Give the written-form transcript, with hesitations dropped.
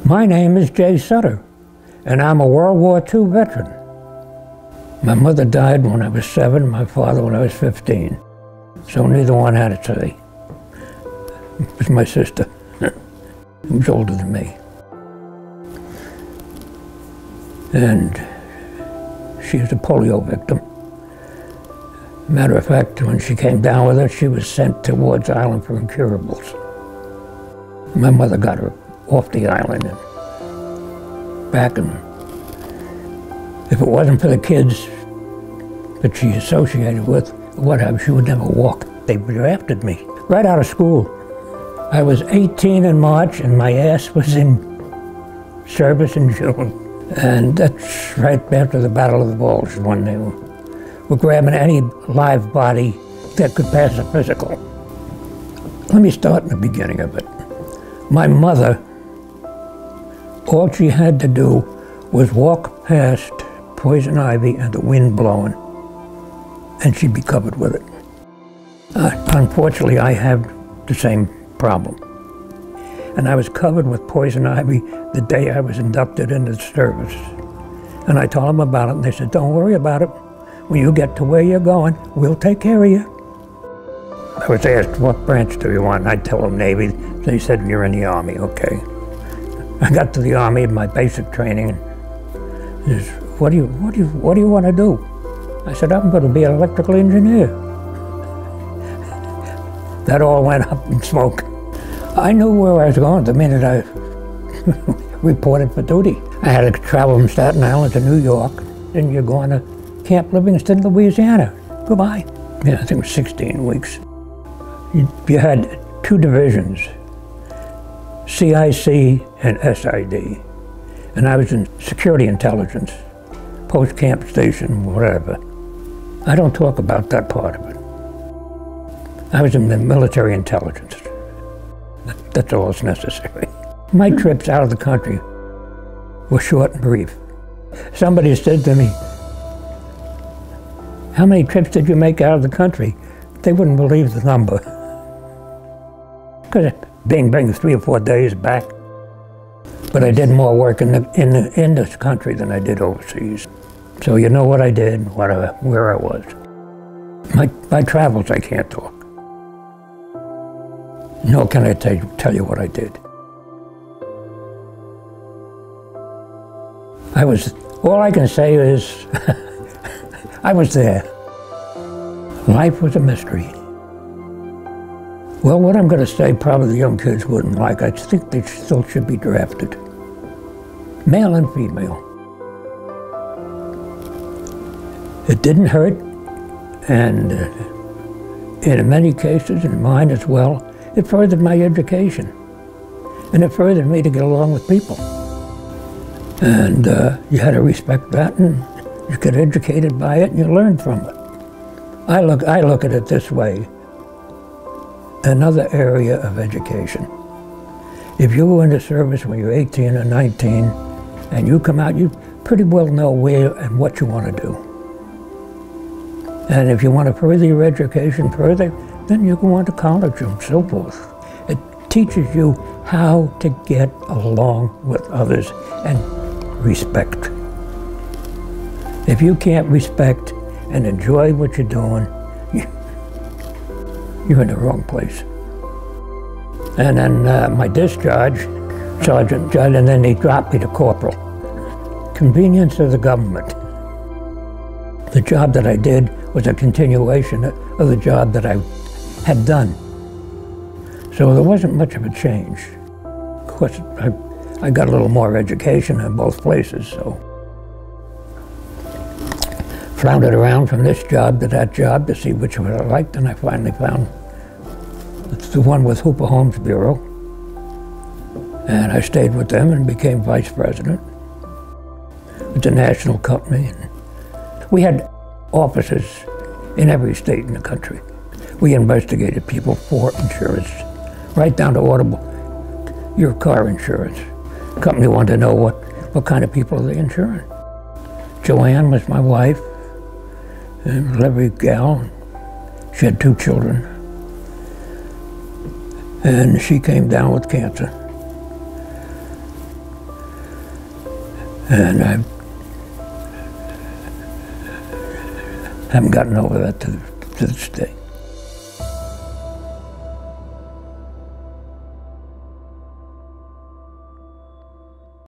My name is J. Sutter, and I'm a World War II veteran. My mother died when I was 7, my father when I was 15. So neither one had a say. It was my sister, who was older than me. And she was a polio victim. Matter of fact, when she came down with it, she was sent to Ward's Island for incurables. My mother got her off the island and back, and if it wasn't for the kids that she associated with, whatever, she would never walk. They drafted me right out of school. I was 18 in March, and my ass was in service in June. And that's right after the Battle of the Bulge, when they were grabbing any live body that could pass a physical. Let me start in the beginning of it. My mother, all she had to do was walk past poison ivy and the wind blowing, and she'd be covered with it. Unfortunately, I have the same problem. And I was covered with poison ivy the day I was inducted into the service. And I told them about it, and they said, "Don't worry about it. When you get to where you're going, we'll take care of you." I was asked, "What branch do you want?" I'd tell them Navy. They said, "You're in the Army." Okay. I got to the Army, my basic training, and they said, what do you want to do? I said, "I'm going to be an electrical engineer." That all went up in smoke. I knew where I was going the minute I reported for duty. I had to travel from Staten Island to New York, then you're going to Camp Livingston, Louisiana. Goodbye. Yeah, I think it was 16 weeks. You had 2 divisions, CIC and SID. And I was in security intelligence, post-camp station, whatever. I don't talk about that part of it. I was in the military intelligence. That's all that's necessary. My trips out of the country were short and brief. Somebody said to me, "How many trips did you make out of the country?" They wouldn't believe the number. Because bing, 3 or 4 days back. But I did more work in this country than I did overseas. So you know what I did, where I was. My travels, I can't talk. Nor can I tell you what I did. All I can say is, I was there. Life was a mystery. Well, what I'm going to say, probably the young kids wouldn't like. I think they still should be drafted. Male and female. It didn't hurt, and in many cases, in mine as well, it furthered my education. And it furthered me to get along with people. And you had to respect that, and you get educated by it, and you learn from it. I look at it this way. Another area of education. If you go into service when you're 18 or 19, and you come out, you pretty well know where and what you want to do. And if you want to further your education further, then you go on to college and so forth. It teaches you how to get along with others and respect. If you can't respect and enjoy what you're doing, you're in the wrong place. And then my discharge, sergeant judge, and then he dropped me to corporal. Convenience of the government. The job that I did was a continuation of the job that I had done. So there wasn't much of a change. Of course, I got a little more education in both places, so. Floundered around from this job to that job to see which one I liked, and I finally found it's the one with Hooper Holmes Bureau. And I stayed with them and became vice president. It's a national company. And we had offices in every state in the country. We investigated people for insurance, right down to your car insurance. The company wanted to know what kind of people are they insuring. Joanne was my wife, and lovely gal. She had 2 children. And she came down with cancer. And I haven't gotten over that to this day.